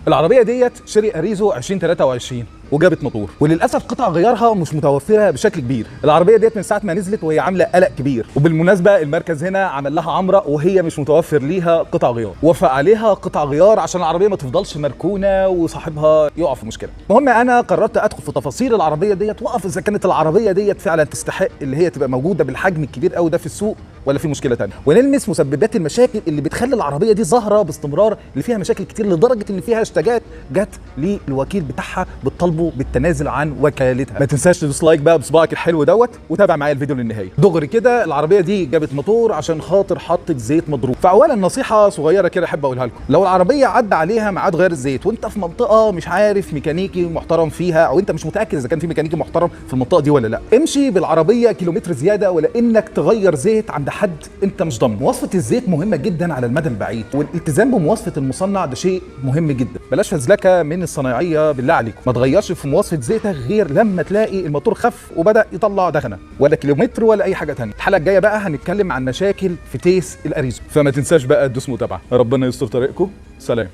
العربيه ديت شيري اريزو 2023 وجابت موتور، وللاسف قطع غيارها مش متوفره بشكل كبير. العربيه ديت من ساعه ما نزلت وهي عامله قلق كبير، وبالمناسبه المركز هنا عمل لها عمره وهي مش متوفر ليها قطع غيار، وافق عليها قطع غيار عشان العربيه ما تفضلش مركونه وصاحبها يقع في مشكله. المهم انا قررت ادخل في تفاصيل العربيه ديت واقف اذا كانت العربيه ديت فعلا تستحق اللي هي تبقى موجوده بالحجم الكبير قوي ده في السوق، ولا في مشكله ثانيه، ونلمس مسببات المشاكل اللي بتخلي العربيه دي ظاهره باستمرار، اللي فيها مشاكل كتير لدرجه ان فيها هاشتاجات جت للوكيل بتاعها بتطالبه بالتنازل عن وكالتها. ما تنساش تدوس لايك بقى بصباعك الحلو دوت، وتابع معايا الفيديو للنهايه. دغري كده العربيه دي جابت موتور عشان خاطر حطت زيت مضروب. فاولا نصيحه صغيره كده احب اقولها لكم، لو العربيه عدى عليها ميعاد غير الزيت وانت في منطقه مش عارف ميكانيكي محترم فيها، او انت مش متاكد اذا كان في ميكانيكي محترم في المنطقه دي ولا لا، امشي بالعربيه كيلومتر زياده، ولا انك تغير زيت عند حد انت مش ضامن. مواصفه الزيت مهمه جدا على المدى البعيد، والالتزام بمواصفه المصنع ده شيء مهم جدا. بلاش فزلكه من الصنايعيه بالله عليكم، ما تغيرش في مواصفه زيتك غير لما تلاقي الموتور خف وبدا يطلع دخنه، ولا كيلومتر ولا اي حاجه ثانيه. الحلقه الجايه بقى هنتكلم عن مشاكل في تيس الاريزو، فما تنساش بقى تدوس متابعه. ربنا يستر طريقكم. سلام.